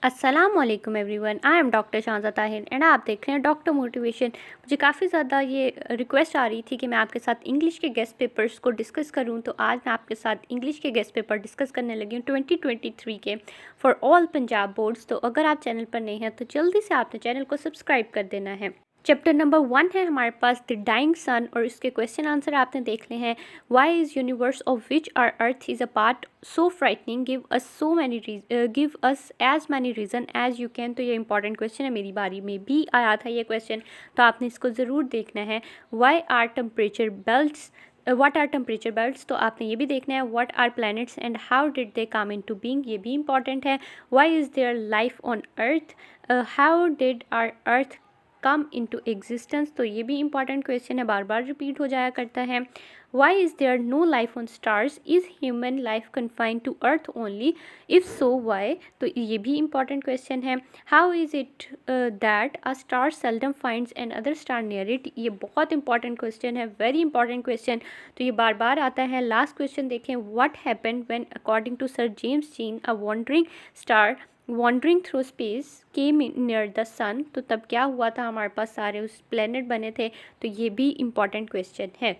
अस्सलाम वालेकुम everyone, I am doctor Shanza Tahir and आप देख रहे हैं डॉक्टर मोटिवेशन। मुझे काफ़ी ज़्यादा ये रिक्वेस्ट आ रही थी कि मैं आपके साथ इंग्लिश के गेस्ट पेपर्स को डिस्कस करूं, तो आज मैं आपके साथ इंग्लिश के गेस्ट पेपर डिस्कस करने लगी हूं 2023 के फॉर ऑल पंजाब बोर्ड्स। तो अगर आप चैनल पर नए हैं तो जल्दी से आपने चैनल को सब्सक्राइब कर देना है। चैप्टर नंबर 1 है हमारे पास द डाइंग सन, और इसके क्वेश्चन आंसर आपने देख ले हैं। Why is universe of which our earth is a part so frightening, give us as many reason as you can. तो ये इंपॉर्टेंट क्वेश्चन है, मेरी बारी में भी आया था ये क्वेश्चन, तो आपने इसको ज़रूर देखना है। Why are temperature belts, what are temperature belts, तो आपने ये भी देखना है। What are planets and how did they come into being, ये भी इंपॉर्टेंट है। Why is there life on earth, how did our earth come into existence, तो ये भी इंपॉर्टेंट क्वेश्चन है, बार बार रिपीट हो जाया करता है। Why is there no life on stars, is human life confined to earth only, if so why, तो ये भी इंपॉर्टेंट क्वेश्चन है। How is it that a star seldom finds another star near it, ये बहुत important question है, very important question, तो ये बार बार आता है। लास्ट क्वेश्चन देखें, what happened when according to Sir James Jeans a wandering star wandering through space came near the सन, तो तब क्या हुआ था, हमारे पास सारे उस प्लेनेट बने थे, तो ये भी इंपॉर्टेंट क्वेश्चन है।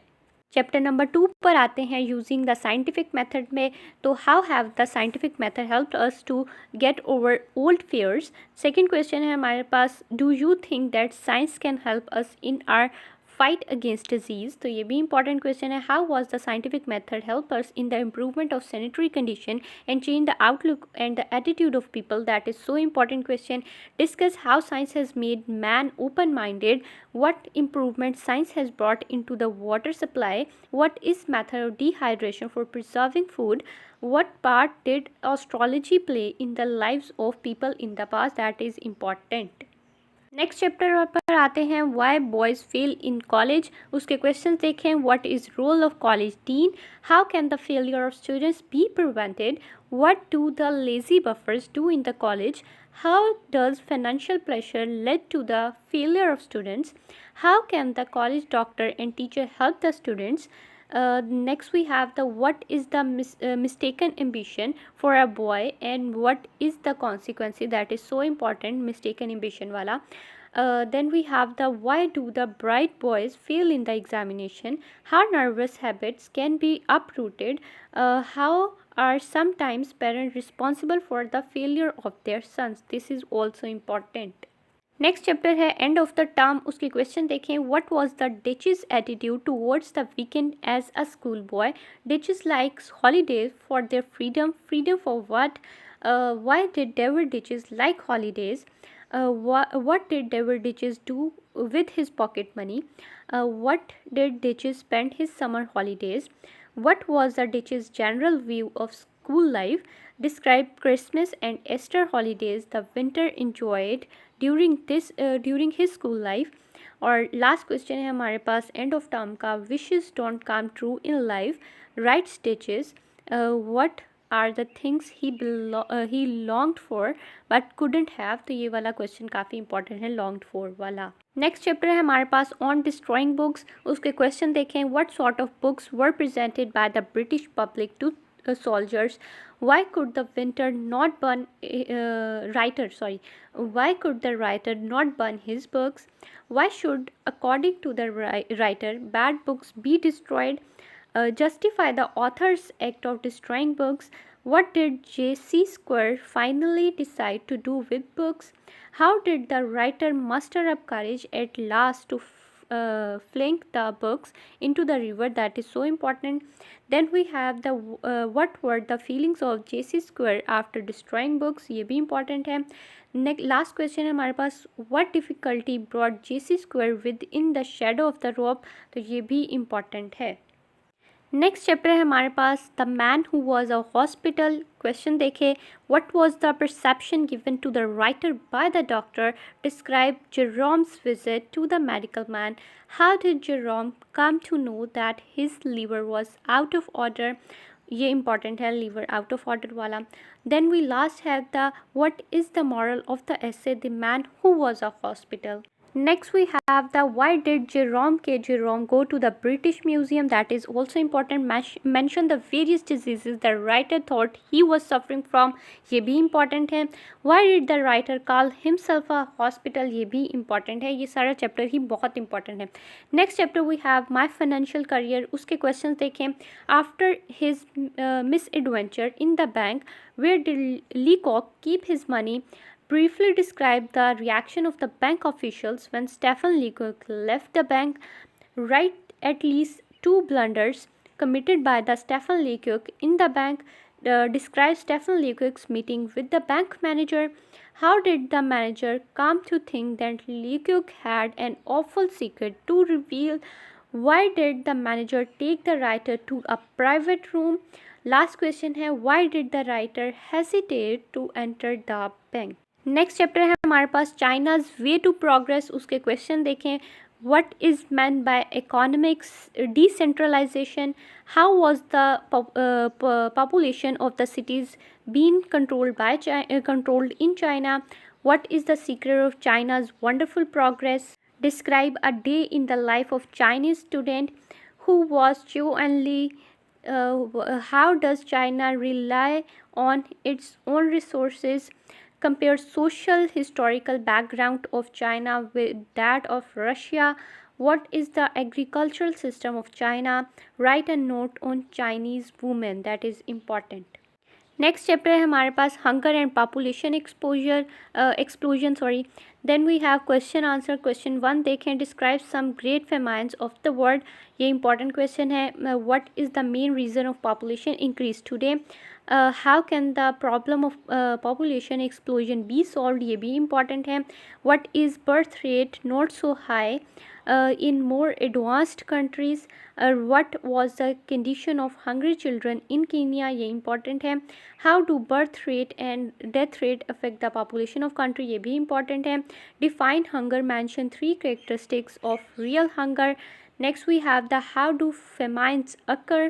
चैप्टर नंबर 2 पर आते हैं, यूजिंग द साइंटिफिक मेथड में। तो how have the scientific method helped us to get over old fears. Second question है हमारे पास, do you think that science can help us in our fight against disease, तो ये भी important question है। How was the scientific method help us in the improvement of sanitary condition and change the outlook and the attitude of people, that is so important question. Discuss how science has made man open minded, what improvement science has brought into the water supply, what is method of dehydration for preserving food, what part did astrology play in the lives of people in the past, that is important। Next chapter पर आते हैं, why boys fail in college, उसके question देखें। What is role of college dean, how can the failure of students be prevented, what do the lazy buffers do in the college, how does financial pressure lead to the failure of students, how can the college doctor and teacher help the students. Next we have the what is the mistaken ambition for a boy and what is the consequence, that is so important, mistaken ambition wala. Then we have the why do the bright boys fail in the examination, how nervous habits can be uprooted, how are sometimes parents responsible for the failure of their sons, this is also important। Next chapter है end of the term, उसके question देखें। What was the Daiches attitude towards the weekend as a school boy, Daiches likes holidays for their freedom, freedom for what, why did David Daiches like holidays, what did David Ditches do with his pocket money, what did Ditches spend his summer holidays, what was the Ditches general view of school life, describe Christmas and Easter holidays the winter enjoyed during his school life। और last question है हमारे पास end of term का, wishes don't come true in life, writes Daiches, what are the things he longed for but couldn't have, तो ये वाला question काफ़ी important है, लॉन्ग्ड फॉर वाला। नेक्स्ट चैप्टर है हमारे पास ऑन डिस्ट्रॉइंग बुक्स, उसके क्वेश्चन देखें। What sort of books were presented by the British public to soldiers, why could the winter not burn why could the writer not burn his books, why should according to the writer bad books be destroyed, justify the author's act of destroying books, what did J.C. Square finally decide to do with books, how did the writer muster up courage at last to fling the books into the river, that is so important। Then we have the what were the feelings of J.C. Square after destroying books, ये भी important है। Last question है हमारे पास, what difficulty brought J.C. Square within the shadow of the rope, तो ये भी important है। Next chapter है हमारे पास the man who was a hospital, question देखे। What was the perception given to the writer by the doctor, describe Jerome's visit to the medical man, how did Jerome come to know that his liver was out of order, ये important है liver out of order वाला। Then we last have the what is the moral of the essay the man who was a hospital. Next we have the why did Jerome K. Jerome go to the British Museum? That is also important. Mention the various diseases the writer thought he was suffering from. ये भी important है. Why did the writer call himself a hospital? ये भी important है. ये सारा chapter ही बहुत important है. Next chapter we have my financial career. उसके questions देखें. After his misadventure in the bank, where did Leacock keep his money? Briefly describe the reaction of the bank officials when Stephen Leacock left the bank. Write at least two blunders committed by the Stephen Leacock in the bank. Describe Stephen Leacock's meeting with the bank manager. How did the manager come to think that Leacock had an awful secret to reveal? Why did the manager take the writer to a private room? Last question है why did the writer hesitate to enter the bank? Next chapter है हमारे पास China's way to progress. उसके question देखें. What is man by economics decentralization? How was the population of the cities been controlled in China? What is the secret of China's wonderful progress? Describe a day in the life of Chinese student. Who was Zhou Enlil? How does China rely on its own resources? Compare social historical background of China with that of Russia. What is the agricultural system of China? Write a note on Chinese women. That is important. Next chapter है हमारे पास hunger and population explosion sorry. Then we have question answer. Question 1 देखें. Describe some great famines of the world. ये important question है. What is the main reason of population increase today? How can the problem of population explosion be solve? ये भी important है. What is birth rate not so high in more advanced countries? What was the condition of hungry children in Kenya? ये important है. How do birth rate and death rate affect the population of country? ये भी important है. Define hunger. Mention 3 characteristics of real hunger. Next we have the how do famines occur.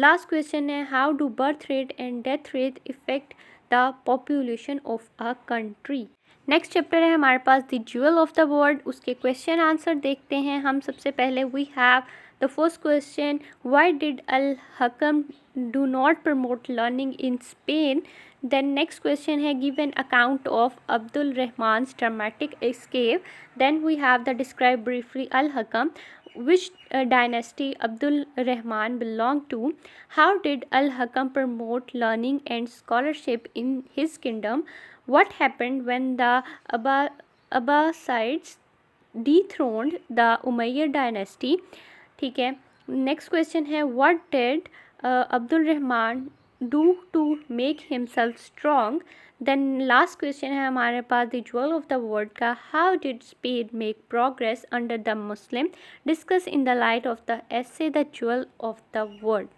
Last question है how do birth rate and death rate affect the population of a country. Next chapter है हमारे पास the jewel of the world. उसके question answer देखते हैं हम. सबसे पहले we have the first question. Why did Al Hakam do not promote learning in Spain? Then next question है give an account of Abdul Rahman's dramatic escape. Then we have the describe briefly Al Hakam. Which dynasty Abdul Rahman belonged to? How did Al-Hakam promote learning and scholarship in his kingdom? What happened when the Abbasids dethroned the Umayyad dynasty? ठीक है. Next question है what did Abdul Rahman do to make himself strong? Then last question है हमारे पास the jewel of the world का. How did Spain make progress under the Muslim? Discuss in the light of the essay the jewel of the world.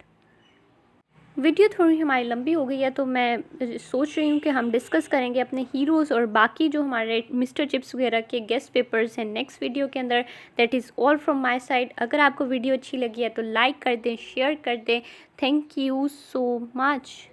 Video थोड़ी हमारी लंबी हो गई है तो मैं सोच रही हूँ कि हम डिस्कस करेंगे अपने हीरोज़ और बाकी जो हमारे मिस्टर चिप्स वगैरह के गेस्ट पेपर्स हैं नेक्स्ट वीडियो के अंदर. That is all from my side. अगर आपको वीडियो अच्छी लगी है तो लाइक कर दें, शेयर कर दें. Thank you so much.